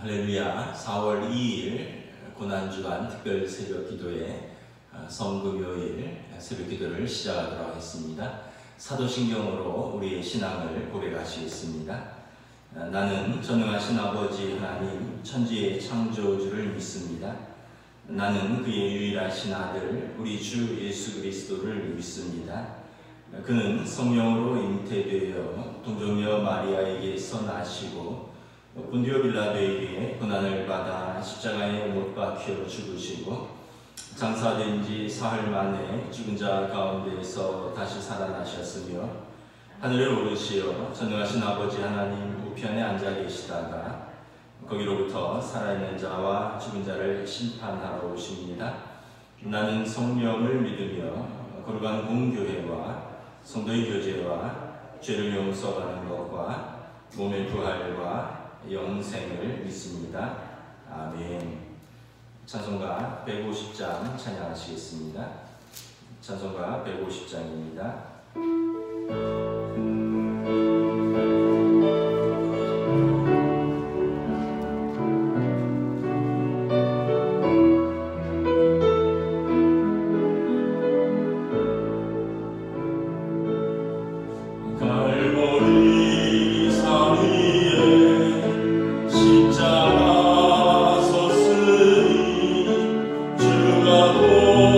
할렐루야. 4월 2일 고난주간 특별 새벽 기도회 성금요일 새벽 기도를 시작하도록 하겠습니다. 사도신경으로 우리의 신앙을 고백하시겠습니다. 나는 전능하신 아버지 하나님 천지의 창조주를 믿습니다. 나는 그의 유일하신 아들 우리 주 예수 그리스도를 믿습니다. 그는 성령으로 잉태되어 동정녀 마리아에게서 나시고 본디오 빌라도에게 고난을 받아 십자가에 못 박혀 죽으시고 장사된 지 사흘 만에 죽은 자 가운데에서 다시 살아나셨으며 하늘에 오르시어 전능하신 아버지 하나님 우편에 앉아 계시다가 거기로부터 살아있는 자와 죽은 자를 심판하러 오십니다. 나는 성령을 믿으며 거룩한 공교회와 성도의 교제와 죄를 용서하는 것과 몸의 부활과 영생을 믿습니다. 아멘. 찬송가 150장 찬양하시겠습니다. 찬송가 150장입니다.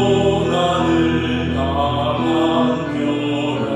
고난을 당한 교라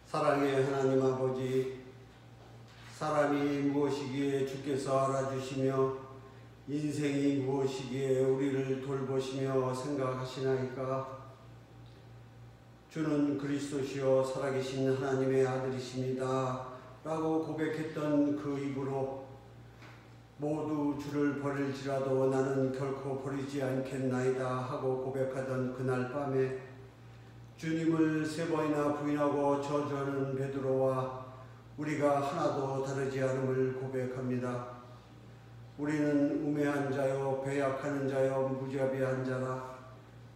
사랑의 하나님 아버지, 사람이 무엇이기에 주께서 알아주시며 인생이 무엇이기에 우리를 돌보시며 생각하시나이까. 주는 그리스도시요 살아계신 하나님의 아들이십니다 라고 고백했던 그 입으로 모두 주를 버릴지라도 나는 결코 버리지 않겠나이다 하고 고백하던 그날 밤에 주님을 3번이나 부인하고 저주하는 베드로와 우리가 하나도 다르지 않음을 고백합니다. 우리는 우매한 자요 배약하는 자요 무자비한 자라.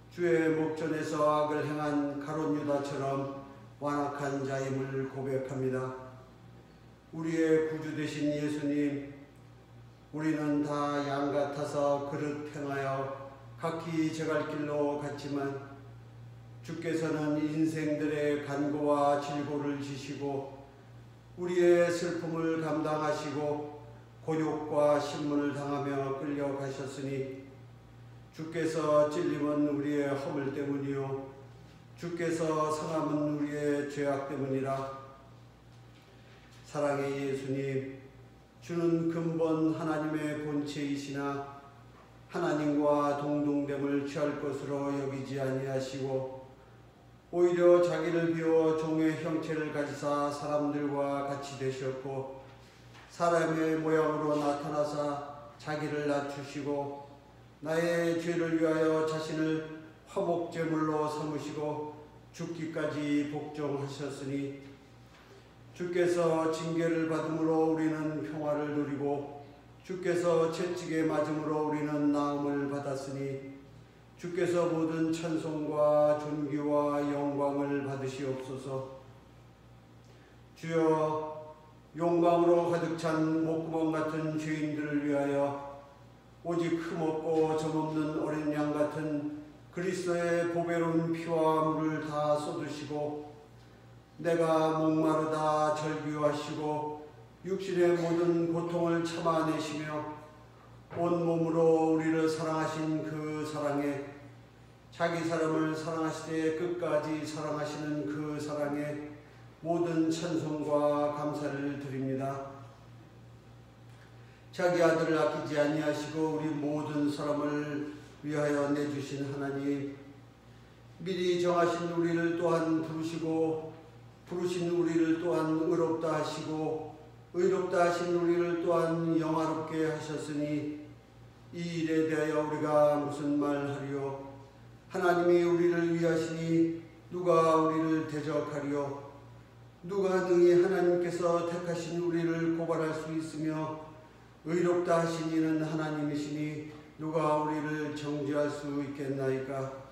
주의 목전에서 악을 행한 가룟 유다처럼 완악한 자임을 고백합니다. 우리의 구주 되신 예수님, 우리는 다 양 같아서 그릇 행하여 각기 제갈 길로 갔지만 주께서는 인생들의 간고와 질고를 지시고 우리의 슬픔을 감당하시고 곤욕과 신문을 당하며 끌려가셨으니 주께서 찔림은 우리의 허물 때문이요 주께서 상함은 우리의 죄악 때문이라. 사랑의 예수님, 주는 근본 하나님의 본체이시나 하나님과 동등됨을 취할 것으로 여기지 아니하시고 오히려 자기를 비워 종의 형체를 가지사 사람들과 같이 되셨고 사람의 모양으로 나타나사 자기를 낮추시고 나의 죄를 위하여 자신을 화목제물로 삼으시고 죽기까지 복종하셨으니 주께서 징계를 받음으로 우리는 평화를 누리고 주께서 채찍에 맞음으로 우리는 나음을 받았으니 주께서 모든 찬송과 존귀와 영광을 받으시옵소서. 주여, 욕망으로 가득 찬 목구멍 같은 죄인들을 위하여 오직 흠없고 점없는 어린 양 같은 그리스도의 보배로운 피와 물을 다 쏟으시고 내가 목마르다 절규하시고 육신의 모든 고통을 참아내시며 온 몸으로 우리를 사랑하신 그 사랑에 자기 사람을 사랑하시되 끝까지 사랑하시는 그 사랑에 모든 찬송과 감사를 드립니다. 자기 아들을 아끼지 아니하시고 우리 모든 사람을 위하여 내주신 하나님, 미리 정하신 우리를 또한 부르시고 부르신 우리를 또한 의롭다 하시고 의롭다 하신 우리를 또한 영화롭게 하셨으니 이 일에 대하여 우리가 무슨 말하리요? 하나님이 우리를 위하시니 누가 우리를 대적하리요? 누가 능히 하나님께서 택하신 우리를 고발할 수 있으며 의롭다 하신 이는 하나님이시니 누가 우리를 정죄할 수 있겠나이까?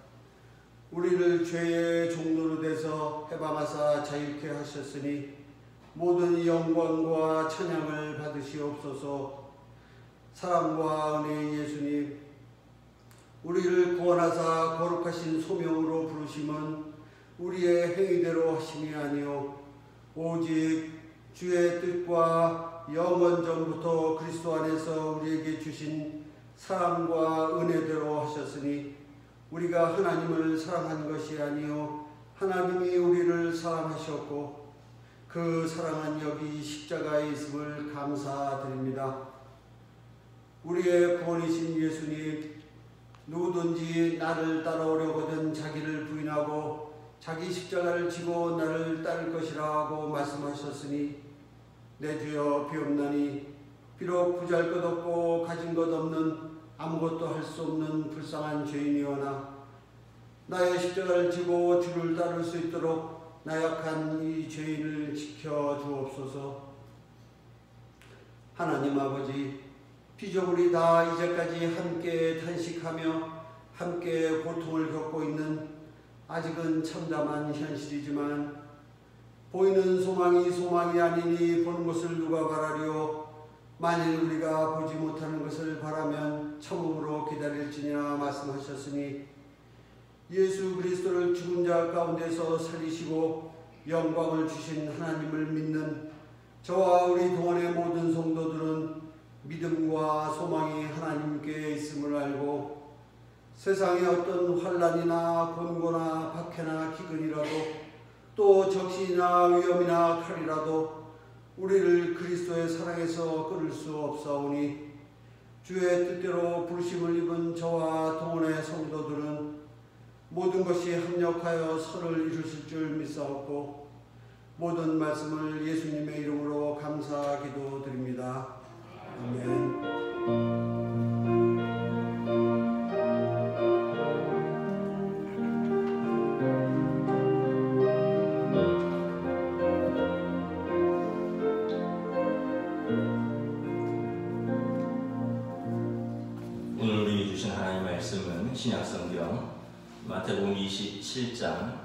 우리를 죄의 종로로 돼서 해방하사 자유케 하셨으니 모든 영광과 찬양을 받으시옵소서. 사랑과 은혜의 예수님, 우리를 구원하사 거룩하신 소명으로 부르심은 우리의 행위대로 하심이 아니요 오직 주의 뜻과 영원 전부터 그리스도 안에서 우리에게 주신 사랑과 은혜대로 하셨으니 우리가 하나님을 사랑한 것이 아니요 하나님이 우리를 사랑하셨고 그 사랑은 여기 십자가에 있음을 감사드립니다. 우리의 구원이신 예수님, 누구든지 나를 따라오려거든 자기를 부인하고 자기 십자가를 지고 나를 따를 것이라 하고 말씀하셨으니 내 주여 비옵나니 비록 부잘것없고 가진 것 없는 아무것도 할 수 없는 불쌍한 죄인이오나 나의 십자가를 지고 주를 따를 수 있도록 나약한 이 죄인을 지켜주옵소서. 하나님 아버지, 피조물이 다 이제까지 함께 탄식하며 함께 고통을 겪고 있는 아직은 참담한 현실이지만 보이는 소망이 아니니 보는 것을 누가 바라리요. 만일 우리가 보지 못하는 것을 바라면 참음으로 기다릴지니라 말씀하셨으니 예수 그리스도를 죽은 자 가운데서 살리시고 영광을 주신 하나님을 믿는 저와 우리 동안의 모든 성도들은 믿음과 소망이 하나님께 있음을 알고 세상의 어떤 환난이나 곤고나 박해나 기근이라도 또 적신이나 위험이나 칼이라도 우리를 그리스도의 사랑에서 끊을 수 없사오니 주의 뜻대로 부르심을 입은 저와 동원의 성도들은 모든 것이 합력하여 선을 이루실 줄 믿사옵고 모든 말씀을 예수님의 이름으로 감사 기도드립니다. 아멘. 오늘 우리 주신 하나님 말씀은 신약성경 마태복음 27장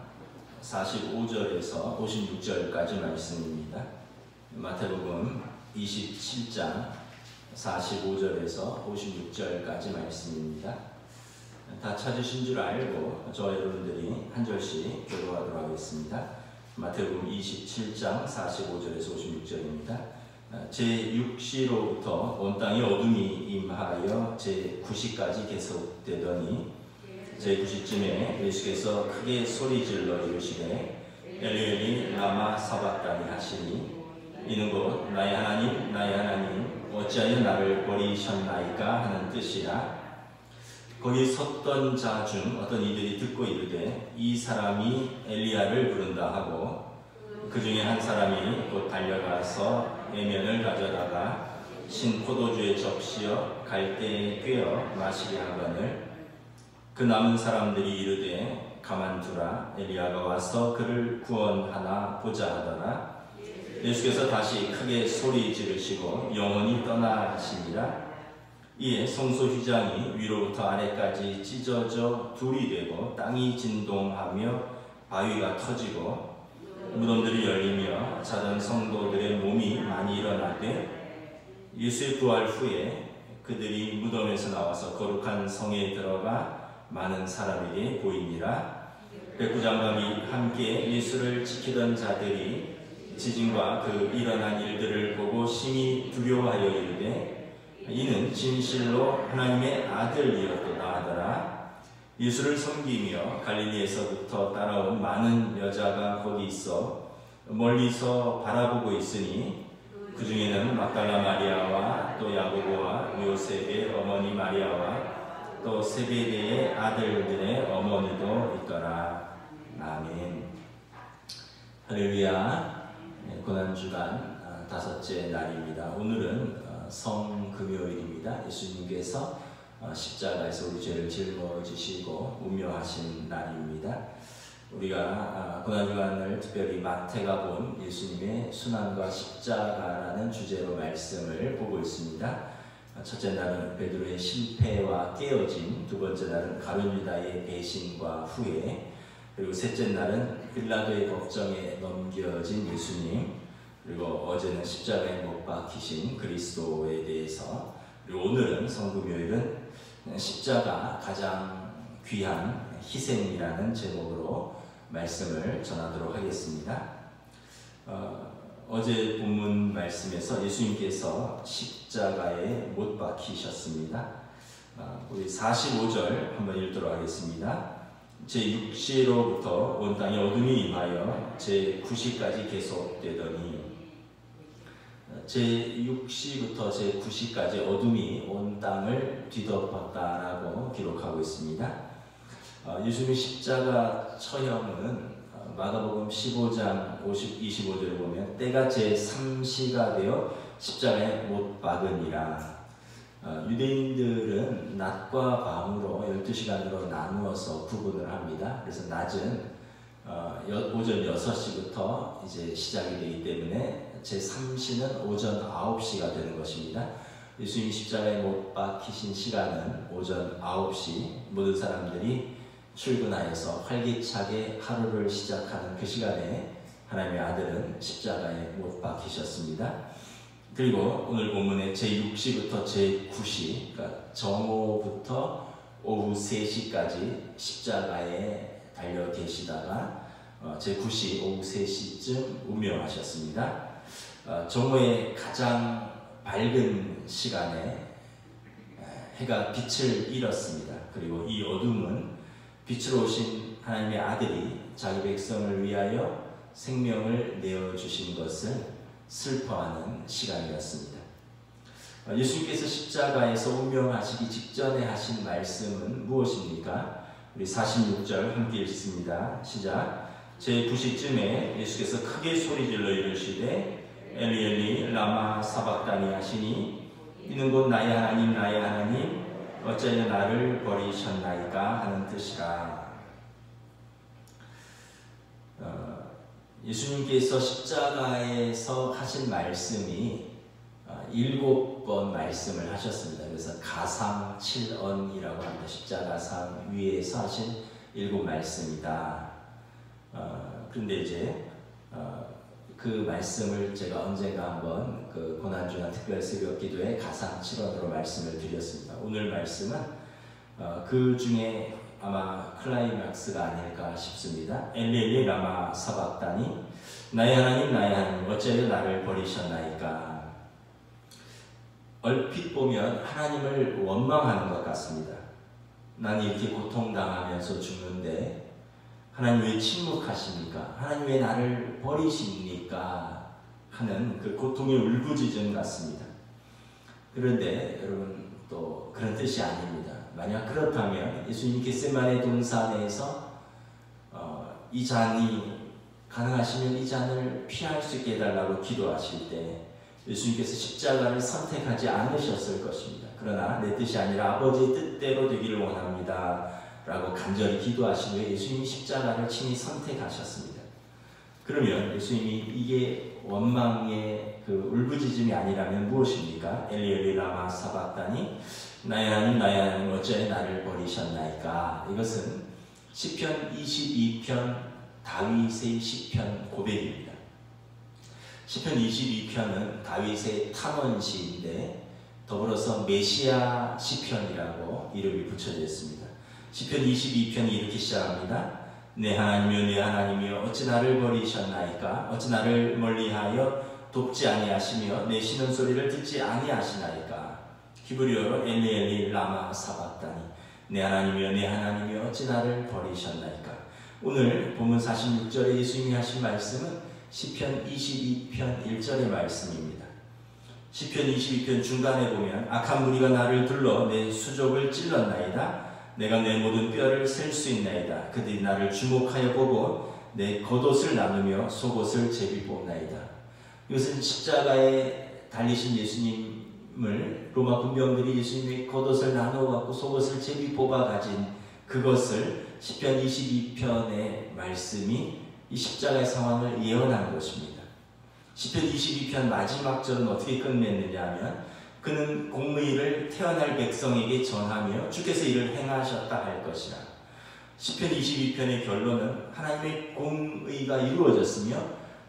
45절에서 56절까지 말씀입니다. 마태복음 27장 45절에서 56절까지 말씀입니다. 다 찾으신 줄 알고 저와 여러분들이 한 절씩 교도하도록 하겠습니다. 마태복음 27장 45절에서 56절입니다. 제6시로부터 온 땅에 어둠이 임하여 제9시까지 계속되더니 제9시쯤에 예수께서 크게 소리질러 이르시되 엘리 엘리 라마 사박다니 하시니 이는 곧 나의 하나님 어찌하여 나를 버리셨나이까 하는 뜻이라. 거기 섰던 자 중 어떤 이들이 듣고 이르되 이 사람이 엘리야를 부른다 하고 그 중에 한 사람이 곧 달려가서 애면을 가져다가 신 포도주에 접시어 갈대에 꿰어 마시게 하거늘 그 남은 사람들이 이르되 가만두라 엘리야가 와서 그를 구원하나 보자 하더라. 예수께서 다시 크게 소리 지르시고 영원히 떠나시니라. 이에 성소 휘장이 위로부터 아래까지 찢어져 둘이 되고 땅이 진동하며 바위가 터지고 무덤들이 열리며 자던 성도들의 몸이 많이 일어나되 예수의 부활 후에 그들이 무덤에서 나와서 거룩한 성에 들어가 많은 사람에게 보이니라. 백부장과 함께 예수를 지키던 자들이 지진과 그 일어난 일들을 보고 심히 두려워하여 이르되 이는 진실로 하나님의 아들이었도다 하더라. 예수를 섬기며 갈릴리에서부터 따라온 많은 여자가 거기 있어 멀리서 바라보고 있으니 그 중에는 막달라 마리아와 또 야고보와 요셉의 어머니 마리아와 또 세베대의 아들들의 어머니도 있더라. 아멘. 할렐루야. 고난주간 다섯째 날입니다. 오늘은 성금요일입니다. 예수님께서 십자가에서 우리 죄를 짊어지시고 운명하신 날입니다. 우리가 고난주간을 특별히 마태가 본 예수님의 순환과 십자가라는 주제로 말씀을 보고 있습니다. 첫째 날은 베드로의 실패와 깨어짐, 두 번째 날은 가룟 유다의 배신과 후회, 그리고 셋째 날은 빌라도의 걱정에 넘겨진 예수님, 그리고 어제는 십자가에 못 박히신 그리스도에 대해서, 그리고 오늘은 성금요일은 십자가 가장 귀한 희생이라는 제목으로 말씀을 전하도록 하겠습니다. 어제 본문 말씀에서 예수님께서 십자가에 못 박히셨습니다. 우리 45절 한번 읽도록 하겠습니다. 제6시로부터 온 땅에 어둠이 임하여 제9시까지 계속되더니 제6시부터 제9시까지 어둠이 온 땅을 뒤덮었다라고 기록하고 있습니다. 예수님의 십자가 처형은 마가복음 15장 25절을 보면 때가 제3시가 되어 십자가에 못 박으니라. 유대인들은 낮과 밤으로 12시간으로 나누어서 구분을 합니다. 그래서 낮은 오전 6시부터 이제 시작이 되기 때문에 제3시는 오전 9시가 되는 것입니다. 예수님이 십자가에 못 박히신 시간은 오전 9시, 모든 사람들이 출근하여서 활기차게 하루를 시작하는 그 시간에 하나님의 아들은 십자가에 못 박히셨습니다. 그리고 오늘 본문의 제6시부터 제9시, 그러니까 정오부터 오후 3시까지 십자가에 달려 계시다가 제9시 오후 3시쯤 운명하셨습니다. 정오의 가장 밝은 시간에 해가 빛을 잃었습니다. 그리고 이 어둠은 빛으로 오신 하나님의 아들이 자기 백성을 위하여 생명을 내어주신 것을 슬퍼하는 시간이었습니다. 예수님께서 십자가에서 운명하시기 직전에 하신 말씀은 무엇입니까? 우리 46절 함께 읽습니다. 시작. 제9시쯤에 예수께서 크게 소리질러 이르시되 엘리 엘리 라마 사박다니 하시니 이는 곧 나의 하나님 나의 하나님 어찌하여 나를 버리셨나이까 하는 뜻이라. 예수님께서 십자가에서 하신 말씀이 7번 말씀을 하셨습니다. 그래서 가상 7언이라고 합니다. 십자가상 위에서 하신 7말씀이다. 그런데 이제 그 말씀을 제가 언젠가 한번 그 고난주간 특별 새벽 기도에 가상 7언으로 말씀을 드렸습니다. 오늘 말씀은 그 중에 아마 클라이막스가 아닐까 싶습니다. 엘리 엘리 라마 사박다니 나의 하나님 나의 하나님 어찌하여 나를 버리셨나이까. 얼핏 보면 하나님을 원망하는 것 같습니다. 나는 이렇게 고통당하면서 죽는데 하나님 왜 침묵하십니까? 하나님 왜 나를 버리십니까? 하는 그 고통의 울부짖음 같습니다. 그런데 여러분 또 그런 뜻이 아닙니다. 만약 그렇다면 예수님 겟세마네 동산에서 이 잔이 가능하시면 이 잔을 피할 수 있게 해달라고 기도하실 때 예수님께서 십자가를 선택하지 않으셨을 것입니다. 그러나 내 뜻이 아니라 아버지의 뜻대로 되기를 원합니다 라고 간절히 기도하신 후에 예수님이 십자가를 친히 선택하셨습니다. 그러면 예수님이 이게 원망의 그 울부짖음이 아니라면 무엇입니까? 엘리 엘리 라마 사박다니 나의 하나님 나의 하나님 어찌하여 나를 버리셨나이까. 이것은 시편 22편 다윗의 시편 고백입니다. 시편 22편은 다윗의 탄원시인데 더불어서 메시아 시편이라고 이름이 붙여져 있습니다. 시편 22편이 이렇게 시작합니다. 내 하나님이여 내 하나님이여 어찌 나를 버리셨나이까. 어찌 나를 멀리하여 돕지 아니하시며 내 신음소리를 듣지 아니하시나이까. 히브리어로 엘리 엘리 라마 사박다니 내 하나님이여 내 하나님이여 어찌 나를 버리셨나이까. 오늘 본문 46절에 예수님이 하신 말씀은 시편 22편 1절의 말씀입니다. 시편 22편 중간에 보면 악한 무리가 나를 둘러 내 수족을 찔렀나이다. 내가 내 모든 뼈를 셀 수 있나이다. 그들이 나를 주목하여 보고 내 겉옷을 나누며 속옷을 제비 뽑나이다. 이것은 십자가에 달리신 예수님을 로마 군병들이 예수님의 겉옷을 나누어 갖고 속옷을 제비 뽑아 가진 그것을 시편 22편의 말씀이 이 십자가의 상황을 예언한 것입니다. 시편 22편 마지막 절은 어떻게 끝냈느냐 하면 그는 공의를 태어날 백성에게 전하며 주께서 이를 행하셨다 할 것이라. 시편 22편의 결론은 하나님의 공의가 이루어졌으며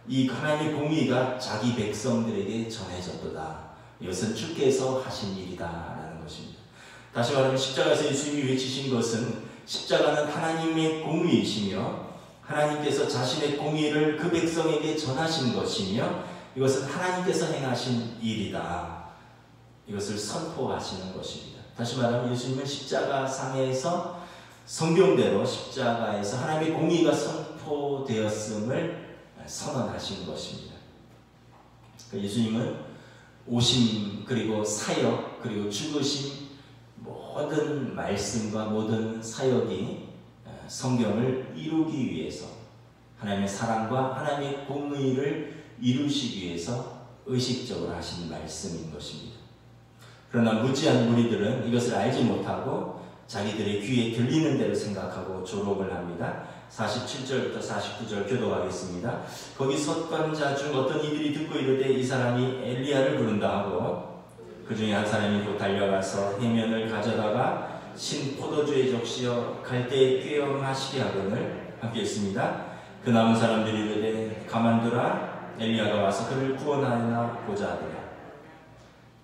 이 하나님의 공의가 자기 백성들에게 전해졌도다. 이것은 주께서 하신 일이다 라는 것입니다. 다시 말하면 십자가에서 예수님이 외치신 것은 십자가는 하나님의 공의이시며 하나님께서 자신의 공의를 그 백성에게 전하신 것이며 이것은 하나님께서 행하신 일이다. 이것을 선포하시는 것입니다. 다시 말하면 예수님은 십자가상에서 성경대로 십자가에서 하나님의 공의가 선포되었음을 선언하신 것입니다. 예수님은 오심 그리고 사역 그리고 죽으심 모든 말씀과 모든 사역이 성경을 이루기 위해서 하나님의 사랑과 하나님의 공의를 이루시기 위해서 의식적으로 하신 말씀인 것입니다. 그러나 무지한 무리들은 이것을 알지 못하고 자기들의 귀에 들리는 대로 생각하고 조롱을 합니다. 47절부터 49절 교독하겠습니다. 거기 섰던 자 중 어떤 이들이 듣고 이르되 이 사람이 엘리야를 부른다 하고 그 중에 한 사람이 곧 달려가서 해면을 가져다가 신 포도주에 적시어 갈대에 꿰어 마시게 하거늘 함께 있습니다. 그 남은 사람들이 이르되 가만두라 엘리야가 와서 그를 구원하나 보자 하더라.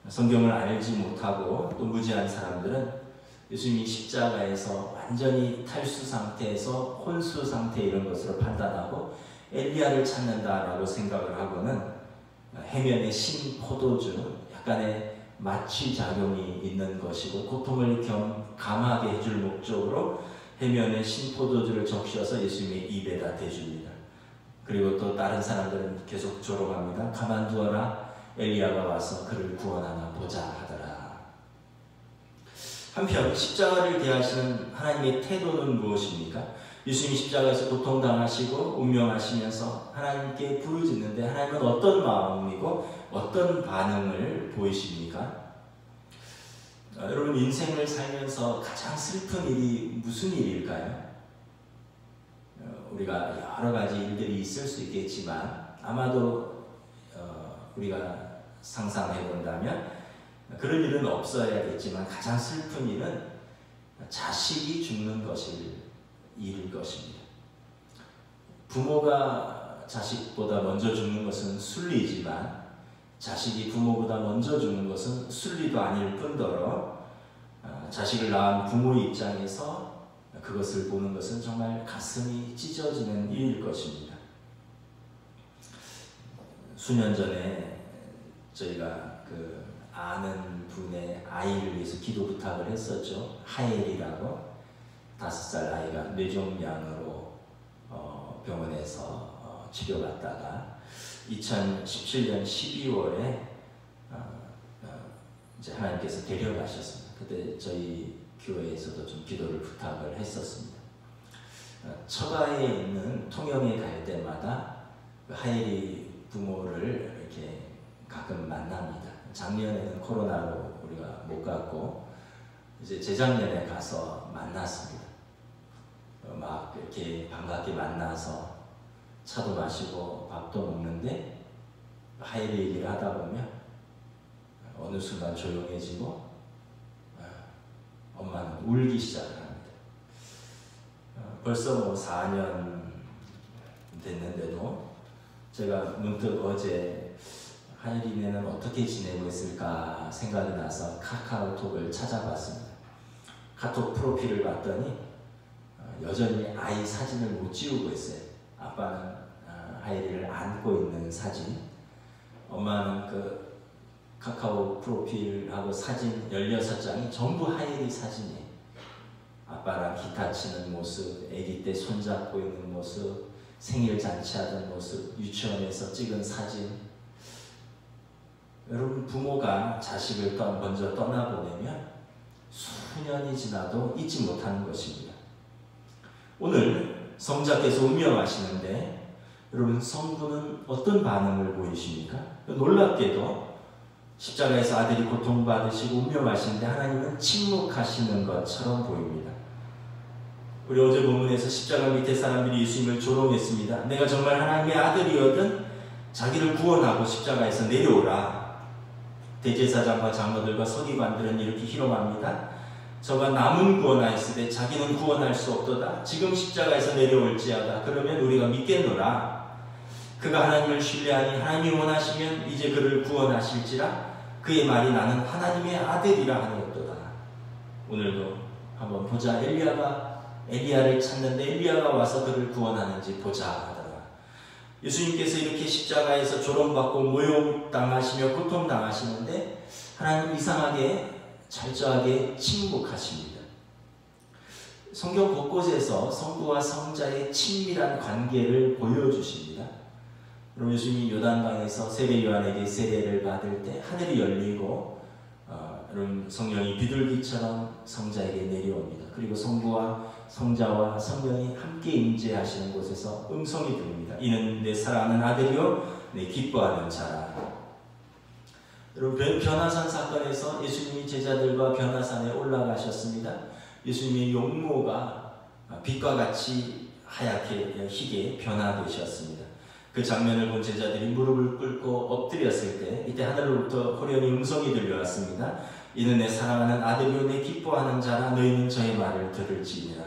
성경을 알지 못하고 또 무지한 사람들은 예수님이 십자가에서 완전히 탈수 상태에서 혼수 상태 이런 것으로 판단하고 엘리야를 찾는다라고 생각을 하고는 해면의 신 포도주 약간의 마취작용이 있는 것이고 고통을 감하게 해줄 목적으로 해면의 신 포도주를 적셔서 예수님의 입에다 대줍니다. 그리고 또 다른 사람들은 계속 조롱합니다. 가만두어라 엘리야가 와서 그를 구원하나 보자 하더라. 한편 십자가를 대하시는 하나님의 태도는 무엇입니까? 예수님이 십자가에서 고통당하시고 운명하시면서 하나님께 부르짖는데 하나님은 어떤 마음이고 어떤 반응을 보이십니까? 여러분 인생을 살면서 가장 슬픈 일이 무슨 일일까요? 우리가 여러 가지 일들이 있을 수 있겠지만 아마도 우리가 상상해 본다면 그런 일은 없어야겠지만 가장 슬픈 일은 자식이 죽는 일일 것입니다. 부모가 자식보다 먼저 죽는 것은 순리이지만 자식이 부모보다 먼저 죽는 것은 순리도 아닐 뿐더러 자식을 낳은 부모 입장에서 그것을 보는 것은 정말 가슴이 찢어지는 일일 것입니다. 수년 전에 저희가 아는 분의 아이를 위해서 기도 부탁을 했었죠. 하엘이라고 5살 아이가 뇌종양으로 병원에서 치료받다가 2017년 12월에 이제 하나님께서 데려가셨습니다. 그때 저희 교회에서도 좀 기도를 부탁을 했었습니다. 처가에 있는 통영에 갈 때마다 하엘이 부모를 이렇게 가끔 만납니다. 작년에는 코로나로 우리가 못 갔고 이제 재작년에 가서 만났습니다. 막 이렇게 반갑게 만나서 차도 마시고 밥도 먹는데 하엘이 얘기를 하다 보면 어느 순간 조용해지고 엄마는 울기 시작을 합니다. 벌써 4년 됐는데도 제가 문득 어제 하엘이네는 어떻게 지내고 있을까 생각이 나서 카카오톡을 찾아봤습니다. 카톡 프로필을 봤더니 여전히 아이 사진을 못 지우고 있어요. 아빠는 하엘이를 안고 있는 사진, 엄마는 그 카카오 프로필하고 사진 16장이 전부 하엘이 사진이에요. 아빠랑 기타 치는 모습, 아기 때 손잡고 있는 모습, 생일 잔치하던 모습, 유치원에서 찍은 사진. 여러분 부모가 자식을 먼저 떠나보내면 수년이 지나도 잊지 못하는 것입니다. 오늘 성자께서 운명하시는데 여러분 성부는 어떤 반응을 보이십니까? 놀랍게도 십자가에서 아들이 고통받으시고 운명하시는데 하나님은 침묵하시는 것처럼 보입니다. 우리 어제 본문에서 십자가 밑에 사람들이 예수님을 조롱했습니다. 내가 정말 하나님의 아들이거든 자기를 구원하고 십자가에서 내려오라. 대제사장과 장로들과 서기관들은 이렇게 희롱합니다. 저가 남은 구원하였으되 자기는 구원할 수 없도다. 지금 십자가에서 내려올지어다. 그러면 우리가 믿겠노라. 그가 하나님을 신뢰하니 하나님이 원하시면 이제 그를 구원하실지라. 그의 말이 나는 하나님의 아들이라 하였도다. 오늘도 한번 보자. 엘리야를 찾는데 엘리야가 와서 그를 구원하는지 보자 하더라. 예수님께서 이렇게 십자가에서 조롱받고 모욕당하시며 고통당하시는데 하나님 이상하게 철저하게 침묵하십니다. 성경 곳곳에서 성부와 성자의 친밀한 관계를 보여주십니다. 그럼 예수님이 요단강에서 세례 요한에게 세례를 받을 때 하늘이 열리고 여러분 성령이 비둘기처럼 성자에게 내려옵니다. 그리고 성부와 성자와 성령이 함께 임재하시는 곳에서 음성이 들립니다. 이는 내 사랑하는 아들이요 내 기뻐하는 자라. 여러분 변화산 사건에서 예수님이 제자들과 변화산에 올라가셨습니다. 예수님의 용모가 빛과 같이 하얗게 희게 변화되셨습니다. 그 장면을 본 제자들이 무릎을 꿇고 엎드렸을 때 이때 하늘로부터 호련히 음성이 들려왔습니다. 이는 내 사랑하는 아들이요 내 기뻐하는 자라. 너희는 저의 말을 들을지니라.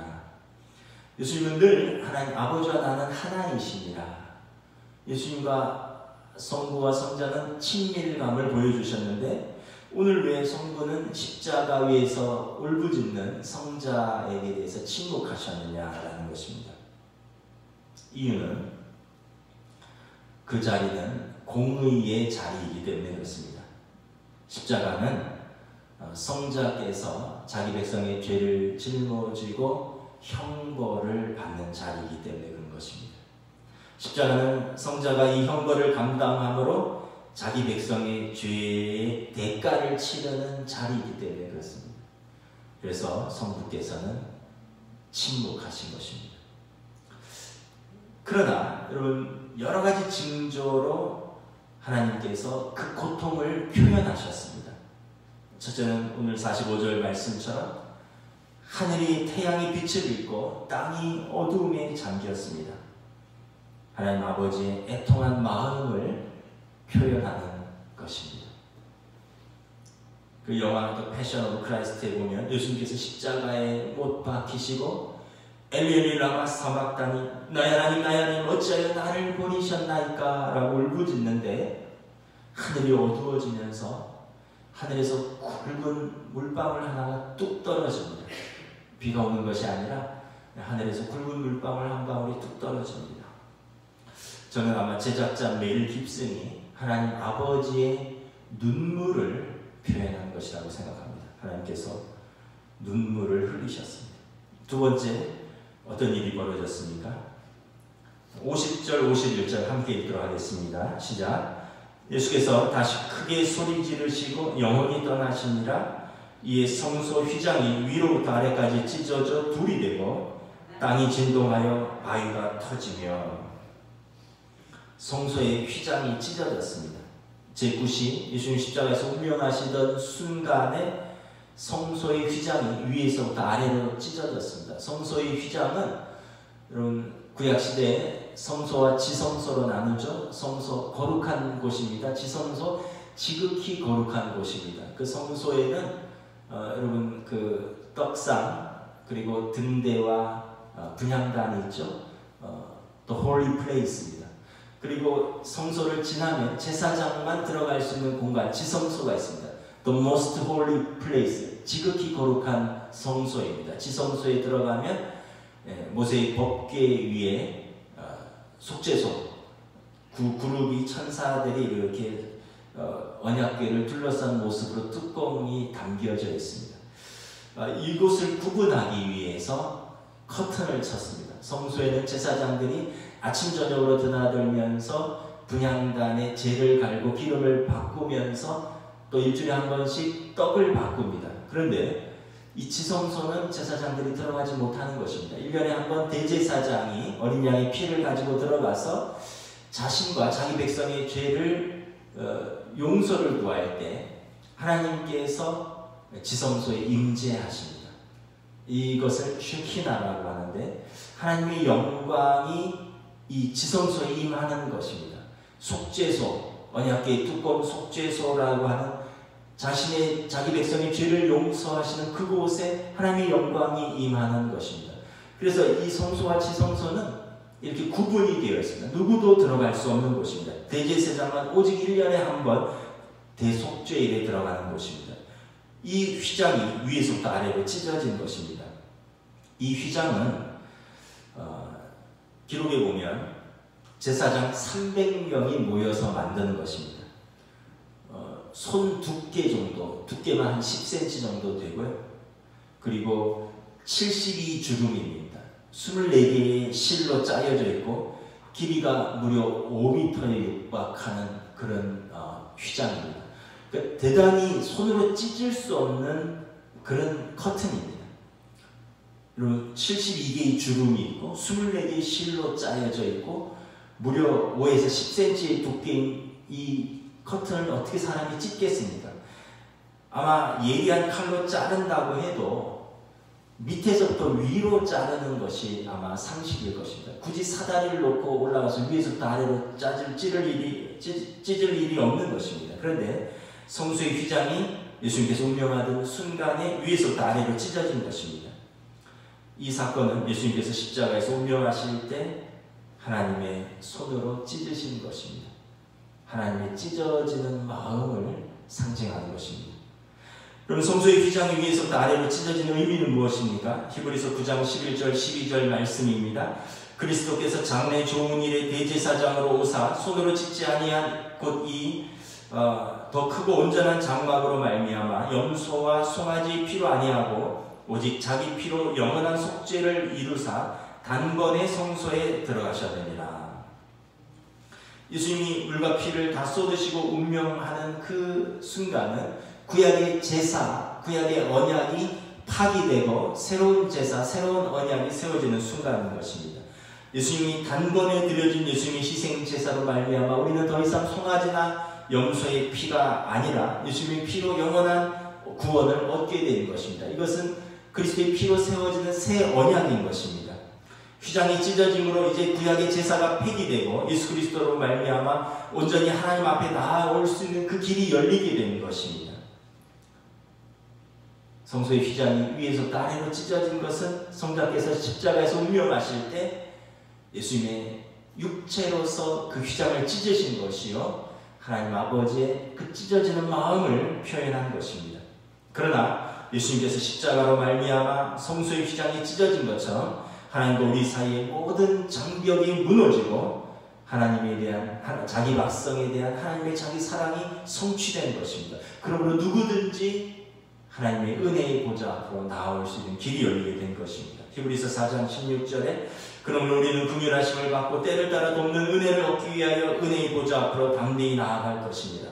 예수님은 늘 하나님 아버지와 나는 하나이시니라. 예수님과 성부와 성자는 친밀감을 보여주셨는데 오늘 왜 성부는 십자가 위에서 울부짖는 성자에게 대해서 침묵하셨느냐라는 것입니다. 이유는 그 자리는 공의의 자리이기 때문에 그렇습니다. 십자가는 성자께서 자기 백성의 죄를 짊어지고 형벌을 받는 자리이기 때문에 그런 것입니다. 십자가는 성자가 이 형벌을 감당함으로 자기 백성의 죄의 대가를 치르는 자리이기 때문에 그렇습니다. 그래서 성부께서는 침묵하신 것입니다. 그러나 여러분 여러 가지 징조로 하나님께서 그 고통을 표현하셨습니다. 첫째는 오늘 45절 말씀처럼 하늘이 태양이 빛을 잃고 땅이 어두움에 잠겼습니다. 하나님 아버지의 애통한 마음을 표현하는 것입니다. 그 영화 The Passion of Christ에 보면 예수님께서 십자가에 못 박히시고 엘리 라마 사박다니 나의 하나님 어찌하여 나를 버리셨나이까 라고 울부짖는데 하늘이 어두워지면서 하늘에서 굵은 물방울 하나가 뚝 떨어집니다. 비가 오는 것이 아니라 하늘에서 굵은 물방울 한 방울이 뚝 떨어집니다. 저는 아마 제작자 멜 깁슨이 하나님 아버지의 눈물을 표현한 것이라고 생각합니다. 하나님께서 눈물을 흘리셨습니다. 두 번째, 어떤 일이 벌어졌습니까? 50절, 51절 함께 읽도록 하겠습니다. 시작. 예수께서 다시 크게 소리 지르시고 영원히 떠나시니라. 이에 성소 휘장이 위로부터 아래까지 찢어져 둘이 되고 땅이 진동하여 바위가 터지며 성소의 휘장이 찢어졌습니다. 제9시 예수님 십자가에서 운명하시던 순간에 성소의 휘장이 위에서부터 아래로 찢어졌습니다. 성소의 휘장은 여러분 구약시대에 성소와 지성소로 나누죠. 성소 거룩한 곳입니다. 지성소 지극히 거룩한 곳입니다. 그 성소에는 여러분 그 떡상 그리고 등대와 분향단이 있죠. The Holy Place입니다. 그리고 성소를 지나면 제사장만 들어갈 수 있는 공간 지성소가 있습니다. The Most Holy Place, 지극히 거룩한 성소입니다. 지성소에 들어가면 모세의 법궤 위에 속죄소 그룹이 천사들이 이렇게 언약궤를 둘러싼 모습으로 뚜껑이 담겨져 있습니다. 이곳을 구분하기 위해서 커튼을 쳤습니다. 성소에는 제사장들이 아침 저녁으로 드나들면서 분향단에 재를 갈고 기름을 바꾸면서 또 일주일에 한 번씩 떡을 바꿉니다. 그런데 이 지성소는 제사장들이 들어가지 못하는 것입니다. 1년에 한 번 대제사장이 어린 양의 피를 가지고 들어가서 자신과 자기 백성의 죄를 용서를 구할 때 하나님께서 지성소에 임재하십니다. 이것을 쉐키나라고 하는데 하나님의 영광이 이 지성소에 임하는 것입니다. 속죄소, 언약궤의 두꺼운 속죄소라고 하는 자기 백성의 죄를 용서하시는 그곳에 하나님의 영광이 임하는 것입니다. 그래서 이 성소와 지성소는 이렇게 구분이 되어 있습니다. 누구도 들어갈 수 없는 곳입니다. 대제사장만 오직 1년에 한 번 대속죄일에 들어가는 곳입니다. 이 휘장이 위에서부터 아래로 찢어진 것입니다. 이 휘장은 기록에 보면 제사장 300명이 모여서 만드는 것입니다. 손 두께 정도, 두께만 한 10cm 정도 되고요. 그리고 72주름입니다. 24개의 실로 짜여져 있고 길이가 무려 5m에 육박하는 그런 휘장입니다. 그러니까 대단히 손으로 찢을 수 없는 그런 커튼입니다. 그리고 72개의 주름이 있고 24개의 실로 짜여져 있고 무려 5에서 10cm의 두께인 이 커튼을 어떻게 사람이 찢겠습니까? 아마 예리한 칼로 자른다고 해도 밑에서부터 위로 자르는 것이 아마 상식일 것입니다. 굳이 사다리를 놓고 올라가서 위에서부터 아래로 찢을 일이 없는 것입니다. 그런데 성소의 휘장이 예수님께서 운명하던 순간에 위에서부터 아래로 찢어진 것입니다. 이 사건은 예수님께서 십자가에서 운명하실 때 하나님의 손으로 찢으신 것입니다. 하나님의 찢어지는 마음을 상징하는 것입니다. 그럼 성소의 휘장이 위에서부터 아래로 찢어지는 의미는 무엇입니까? 히브리서 9장 11절 12절 말씀입니다. 그리스도께서 장래 좋은 일의 대제사장으로 오사 손으로 찢지 아니한 곧 이 더 크고 온전한 장막으로 말미암아 염소와 송아지 피로 아니하고 오직 자기 피로 영원한 속죄를 이루사 단번에 성소에 들어가셔야됩니다. 예수님이 물과 피를 다 쏟으시고 운명하는 그 순간은 구약의 제사, 구약의 언약이 파기되고 새로운 제사, 새로운 언약이 세워지는 순간인 것입니다. 예수님이 단번에 드려진 예수님의 희생 제사로 말미암아 우리는 더 이상 송아지나 염소의 피가 아니라 예수님의 피로 영원한 구원을 얻게 되는 것입니다. 이것은 그리스도의 피로 세워지는 새 언약인 것입니다. 휘장이 찢어짐으로 이제 구약의 제사가 폐기되고 예수 그리스도로 말미암아 온전히 하나님 앞에 나아올 수 있는 그 길이 열리게 되는 것입니다. 성소의 휘장이 위에서 아래로 찢어진 것은 성자께서 십자가에서 운명하실 때 예수님의 육체로서 그 휘장을 찢으신 것이요 하나님 아버지의 그 찢어지는 마음을 표현한 것입니다. 그러나 예수님께서 십자가로 말미암아 성소의 휘장이 찢어진 것처럼 하나님과 우리 사이의 모든 장벽이 무너지고 하나님에 대한 자기 백성에 대한 하나님의 자기 사랑이 성취된 것입니다. 그러므로 누구든지 하나님의 은혜의 보좌 앞으로 나아올 수 있는 길이 열리게 된 것입니다. 히브리서 4장 16절에 그러므로 우리는 긍휼하심을 받고 때를 따라 돕는 은혜를 얻기 위하여 은혜의 보좌 앞으로 담대히 나아갈 것입니다.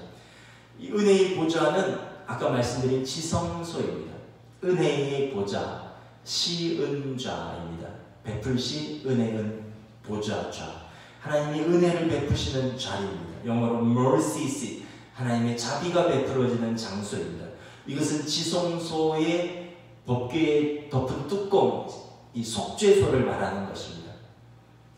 이 은혜의 보좌는 아까 말씀드린 지성소입니다. 은혜의 보좌, 시은좌입니다. 베풀시, 은혜는 보좌좌. 하나님이 은혜를 베푸시는 자리입니다. 영어로 mercy seat, 하나님의 자비가 베풀어지는 장소입니다. 이것은 지성소의 법궤에 덮은 뚜껑, 이 속죄소를 말하는 것입니다.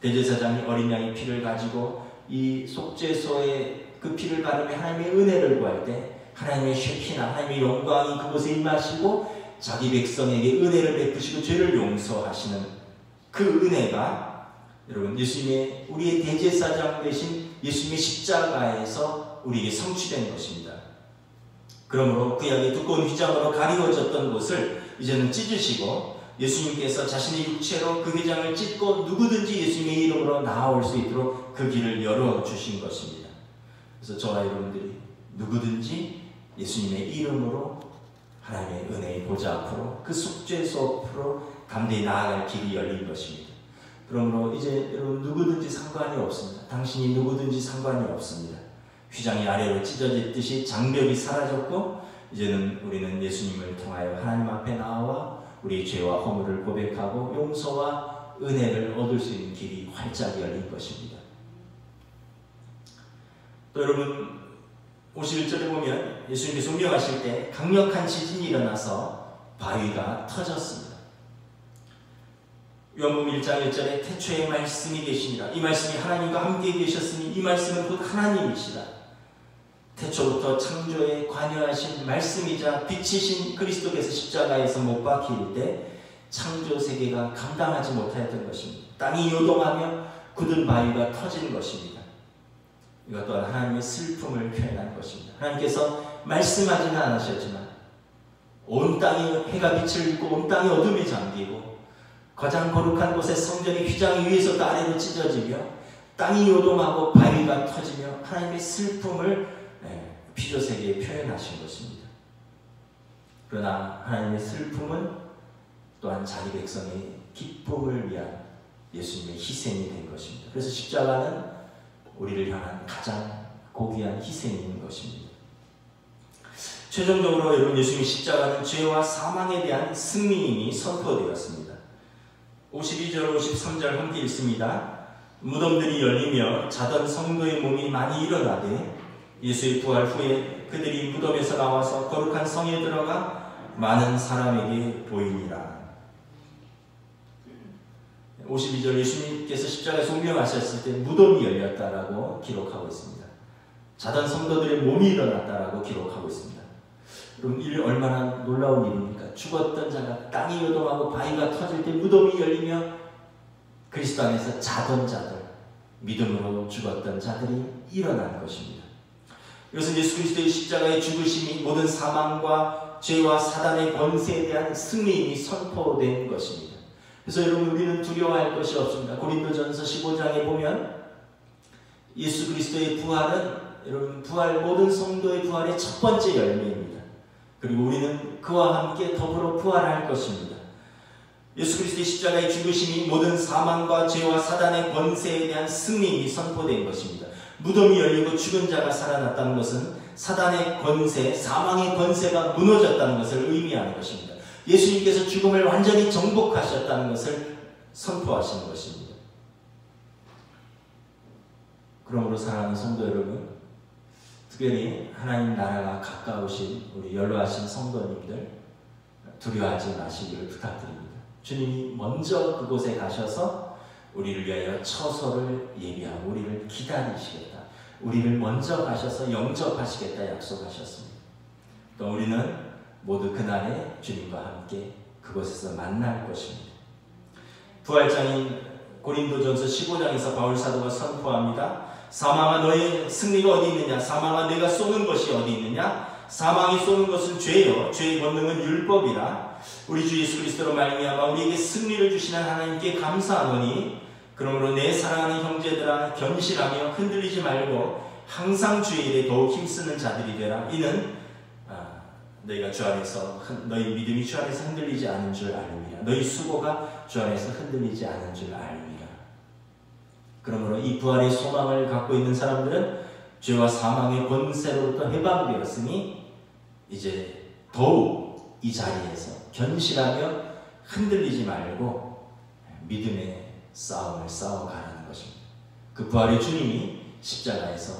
대제사장이 어린 양의 피를 가지고 이 속죄소에 그 피를 바르며 하나님의 은혜를 구할 때 하나님의 쉐키나 하나님의 영광이 그곳에 임하시고 자기 백성에게 은혜를 베푸시고 죄를 용서하시는 그 은혜가 여러분 예수님의 우리의 대제사장 되신 예수님의 십자가에서 우리에게 성취된 것입니다. 그러므로 구약의 두꺼운 휘장으로 가리워졌던 곳을 이제는 찢으시고 예수님께서 자신의 육체로 그 휘장을 찢고 누구든지 예수님의 이름으로 나아올 수 있도록 그 길을 열어주신 것입니다. 그래서 저와 여러분들이 누구든지 예수님의 이름으로 하나님의 은혜의 보좌 앞으로 그 속죄소 앞으로 담대히 나아갈 길이 열린 것입니다. 그러므로 이제 여러분 누구든지 상관이 없습니다. 당신이 누구든지 상관이 없습니다. 휘장이 아래로 찢어졌듯이 장벽이 사라졌고 이제는 우리는 예수님을 통하여 하나님 앞에 나와 우리의 죄와 허물을 고백하고 용서와 은혜를 얻을 수 있는 길이 활짝 열린 것입니다. 또 여러분 51절에 보면 예수님께서 운명하실 때 강력한 지진이 일어나서 바위가 터졌습니다. 요한복음 1장 1절에 태초에 말씀이 계시니라. 이 말씀이 하나님과 함께 계셨으니 이 말씀은 곧 하나님이시다. 태초부터 창조에 관여하신 말씀이자 빛이신 그리스도께서 십자가에서 못 박힐 때 창조 세계가 감당하지 못하였던 것입니다. 땅이 요동하며 굳은 바위가 터진 것입니다. 이것 또한 하나님의 슬픔을 표현한 것입니다. 하나님께서 말씀하지는 않으셨지만 온 땅이 해가 빛을 잃고 온 땅이 어둠에 잠기고 가장 거룩한 곳에 성전의 휘장이 위에서 아래로 찢어지며 땅이 요동하고 바위가 터지며 하나님의 슬픔을 피조세계에 표현하신 것입니다. 그러나 하나님의 슬픔은 또한 자기 백성의 기쁨을 위한 예수님의 희생이 된 것입니다. 그래서 십자가는 우리를 향한 가장 고귀한 희생인 것입니다. 최종적으로 여러분 예수님의 십자가는 죄와 사망에 대한 승리임이 선포되었습니다. 52절 53절 함께 읽습니다. 무덤들이 열리며 자던 성도의 몸이 많이 일어나되 예수의 부활 후에 그들이 무덤에서 나와서 거룩한 성에 들어가 많은 사람에게 보이니라. 52절 예수님께서 십자가에서 운명하셨을 때 무덤이 열렸다라고 기록하고 있습니다. 자던 성도들의 몸이 일어났다라고 기록하고 있습니다. 여러분, 이 얼마나 놀라운 일입니까? 죽었던 자가 땅이 요동하고 바위가 터질 때 무덤이 열리며 그리스도 안에서 자던 자들, 믿음으로 죽었던 자들이 일어난 것입니다. 이것은 예수 그리스도의 십자가의 죽으심이 모든 사망과 죄와 사단의 권세에 대한 승리임이 선포된 것입니다. 그래서 여러분, 우리는 두려워할 것이 없습니다. 고린도전서 15장에 보면 예수 그리스도의 부활은 여러분, 모든 성도의 부활의 첫 번째 열매입니다. 그리고 우리는 그와 함께 더불어 부활할 것입니다. 예수 그리스도의 십자가의 죽으심이 모든 사망과 죄와 사단의 권세에 대한 승리임이 선포된 것입니다. 무덤이 열리고 죽은 자가 살아났다는 것은 사단의 권세, 사망의 권세가 무너졌다는 것을 의미하는 것입니다. 예수님께서 죽음을 완전히 정복하셨다는 것을 선포하시는 것입니다. 그러므로 사랑하는 성도 여러분, 특별히 하나님 나라가 가까우신 우리 연로하신 성도님들 두려워하지 마시기를 부탁드립니다. 주님이 먼저 그곳에 가셔서 우리를 위하여 처소를 예비하고 우리를 기다리시겠다. 우리를 먼저 가셔서 영접하시겠다 약속하셨습니다. 또 우리는 모두 그날에 주님과 함께 그곳에서 만날 것입니다. 부활장인 고린도전서 15장에서 바울 사도가 선포합니다. 사망아, 너의 승리가 어디 있느냐? 사망아, 내가 쏘는 것이 어디 있느냐? 사망이 쏘는 것은 죄요, 죄의 권능은 율법이라. 우리 주 예수 그리스도로 말미암아 우리에게 승리를 주시는 하나님께 감사하노니, 그러므로 내 사랑하는 형제들아, 견실하며 흔들리지 말고 항상 주의 일에 더욱 힘쓰는 자들이 되라. 이는 너희가 주 안에서, 너희 믿음이 주 안에서 흔들리지 않은 줄 알음이라. 너희 수고가 주 안에서 흔들리지 않은 줄 알음이라. 그러므로 이 부활의 소망을 갖고 있는 사람들은 죄와 사망의 권세로부터 해방되었으니 이제 더욱 이 자리에서 견실하며 흔들리지 말고 믿음의 싸움을 싸워가라는 것입니다. 그 부활의 주님이 십자가에서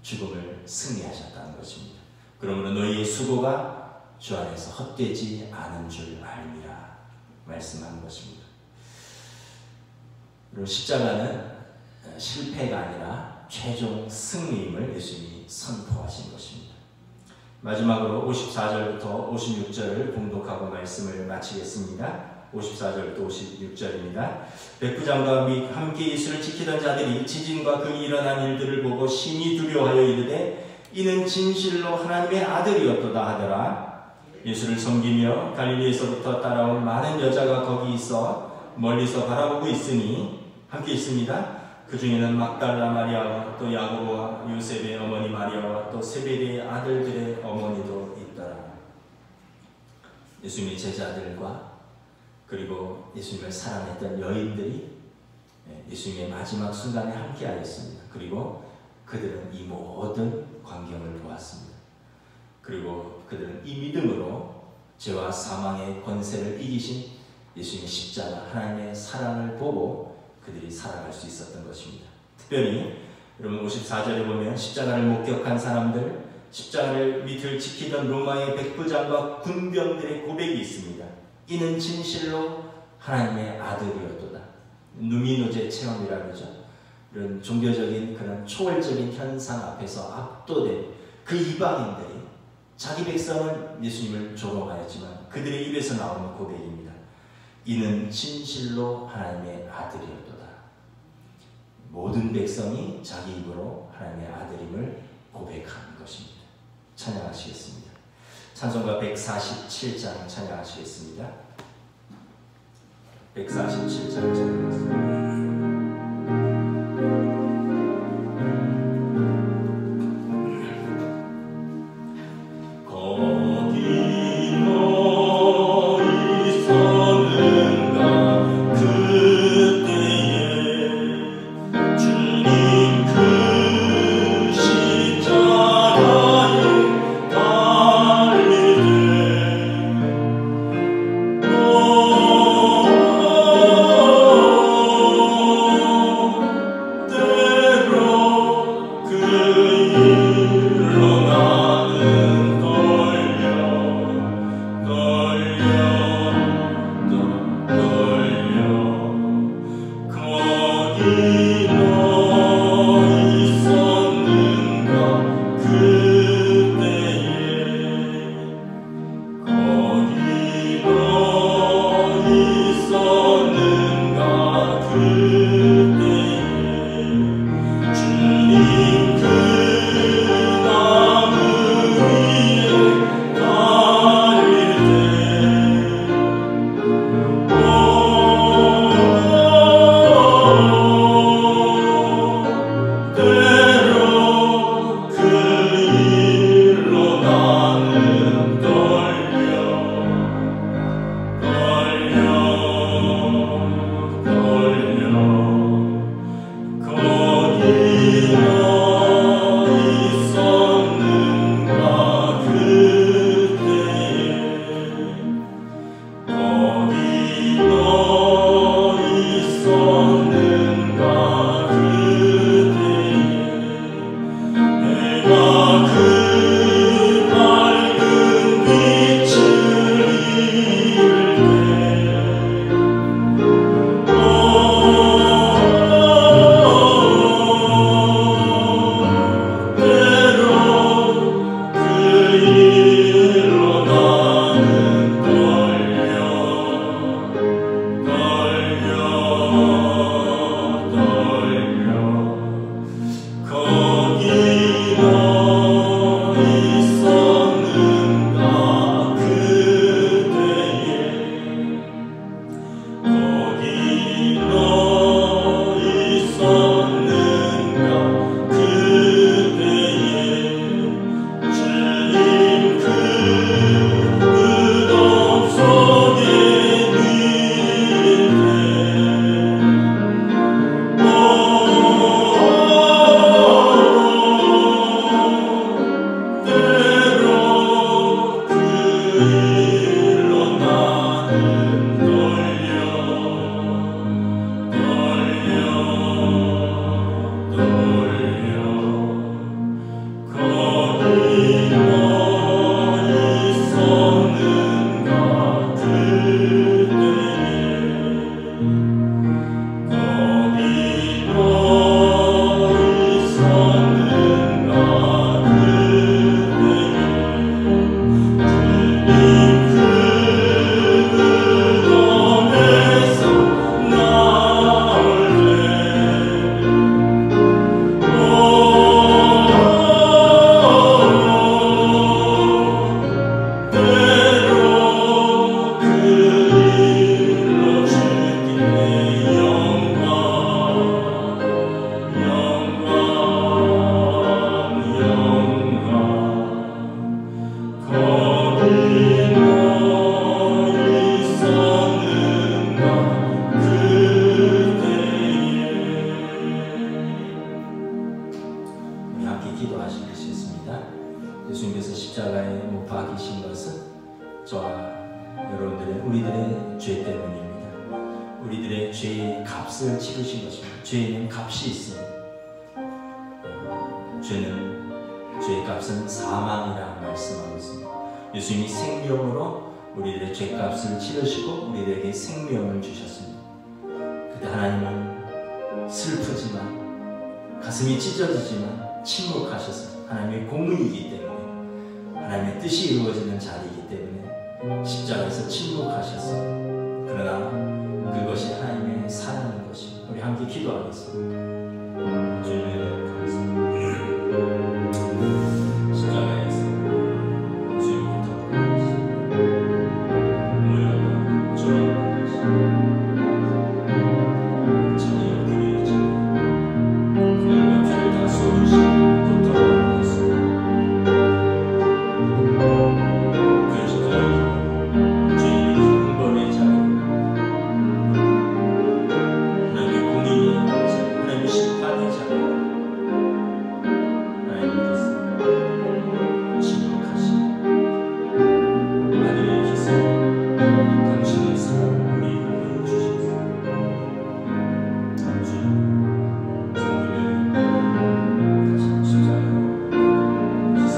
죽음을 승리하셨다는 것입니다. 그러므로 너희의 수고가 주 안에서 헛되지 않은 줄 알미라 말씀한 것입니다. 그리고 십자가는 실패가 아니라 최종 승리임을 예수님이 선포하신 것입니다. 마지막으로 54절부터 56절을 봉독하고 말씀을 마치겠습니다. 54절부터 56절입니다. 백부장과 및 함께 예수를 지키던 자들이 지진과 그 일어난 일들을 보고 심히 두려워하여 이르되 이는 진실로 하나님의 아들이었도다 하더라. 예수를 섬기며 갈릴리에서부터 따라온 많은 여자가 거기 있어 멀리서 바라보고 있으니 함께 있습니다. 그 중에는 막달라 마리아와 또 야고보와 요셉의 어머니 마리아와 또 세베대의 아들들의 어머니도 있더라. 예수님의 제자들과 그리고 예수님을 사랑했던 여인들이 예수님의 마지막 순간에 함께하였습니다. 그리고 그들은 이 모든 광경을 보았습니다. 그리고 그들은 이 믿음으로 죄와 사망의 권세를 이기신 예수님의 십자가 하나님의 사랑을 보고 그들이 살아갈 수 있었던 것입니다. 특별히 여러분 54절에 보면 십자가를 목격한 사람들, 십자가를 밑을 지키던 로마의 백부장과 군병들의 고백이 있습니다. 이는 진실로 하나님의 아들이었도다. 누미노제 체험이라 그러죠. 이런 종교적인 그런 초월적인 현상 앞에서 압도된 그 이방인들이 자기 백성은 예수님을 조롱하였지만 그들의 입에서 나오는 고백입니다. 이는 진실로 하나님의 아들이었도다. 모든 백성이 자기 입으로 하나님의 아들임을 고백하는 것입니다. 찬양하시겠습니다. 찬송가 147장 찬양하시겠습니다. 147장 찬양하겠습니다. Oh 우리들의 죄 때문입니다. 우리들의 죄의 값을 치르신 것입니다. 죄에는 값이 있습니다. 죄의 값은 사망이라고 말씀하고 있습니다. 예수님이 생명으로 우리들의 죄값을 치르시고 우리들에게 생명을 주셨습니다. 그때 하나님은 슬프지만 가슴이 찢어지지만 침묵하셨습니다. 하나님의 공의이기 때문에, 하나님의 뜻이 이루어지는 자리이기 때문에 십자가에서 침묵하셨습니다. 그러나 그것이 하나님의 사랑인 것입니다. 우리 함께 기도하겠습니다. 주님의 감사합니다. 십자가에서 주님부터 모여라 졸업하시 자녀 드리지 그들과 죄를 다 쏟으시고 고통을 받았습니다. 그 십자가 주님의 형벌의 자리, 하나님의 공의의 자리, 하나님의 심판의 자리, 하나님께서 침묵하시고 아들의 희생, 당신의 사랑을 우리에게 보여주십시오. 주님, 성령의 다시 십자가의 희생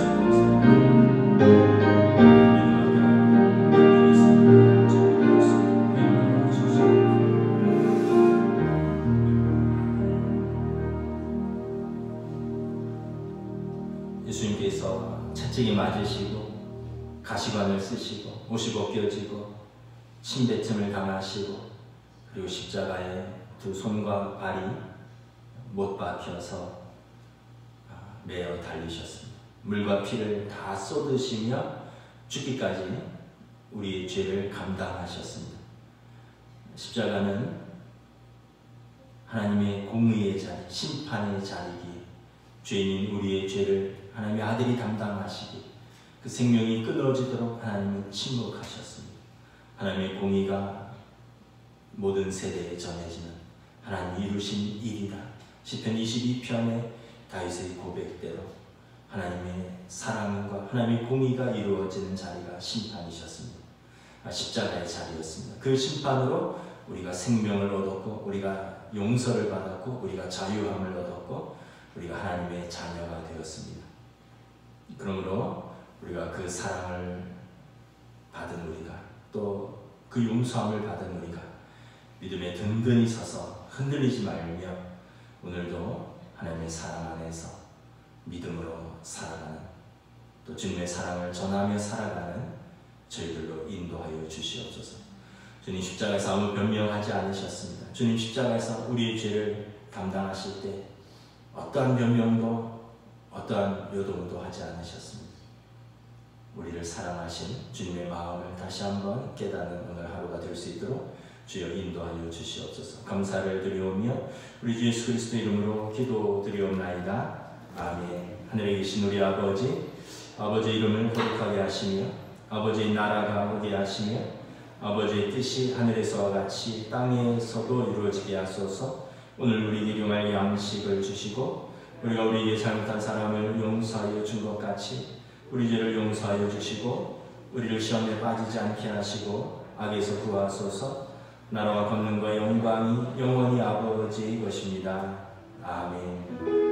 예수님께서 채찍이 맞으시고 가시관을 쓰시고 옷이 벗겨지고 침뱉음을 당하시고 그리고 십자가에 두 손과 발이 못 박혀서 매어 달리셨습니다. 물과 피를 다 쏟으시며 죽기까지 우리의 죄를 감당하셨습니다. 십자가는 하나님의 공의의 자리, 심판의 자리기에 죄인인 우리의 죄를 하나님의 아들이 담당하시기, 그 생명이 끊어지도록 하나님은 침묵하셨습니다. 하나님의 공의가 모든 세대에 전해지는 하나님 이루신 일이다. 시편 22편의 다윗의 고백대로 하나님의 사랑과 하나님의 공의가 이루어지는 자리가 심판이셨습니다. 십자가의 자리였습니다. 그 심판으로 우리가 생명을 얻었고, 우리가 용서를 받았고, 우리가 자유함을 얻었고, 우리가 하나님의 자녀가 되었습니다. 그러므로 우리가 그 사랑을 받은 우리가, 또 그 용서함을 받은 우리가 믿음에 든든히 서서 흔들리지 말며 오늘도 하나님의 사랑 안에서 믿음으로 살아가는, 또 주님의 사랑을 전하며 살아가는 저희들로 인도하여 주시옵소서. 주님 십자가에서 아무 변명하지 않으셨습니다. 주님 십자가에서 우리의 죄를 감당하실 때 어떠한 변명도 어떠한 요동도 하지 않으셨습니다. 우리를 사랑하신 주님의 마음을 다시 한번 깨닫는 오늘 하루가 될 수 있도록 주여 인도하여 주시옵소서. 감사를 드리오며 우리 주 예수 그리스도 이름으로 기도드리옵나이다. 아멘. 하늘에 계신 우리 아버지, 아버지의 이름을 거룩하게 하시며 아버지의 나라가 오게 하시며 아버지의 뜻이 하늘에서와 같이 땅에서도 이루어지게 하소서. 오늘 우리 일용할 양식을 주시고 우리가 우리의 잘못한 사람을 용서하여 준 것 같이 우리 죄를 용서하여 주시고 우리를 시험에 빠지지 않게 하시고 악에서 구하소서. 나라와 권능과 영광이 영원히 아버지의 것입니다. 아멘.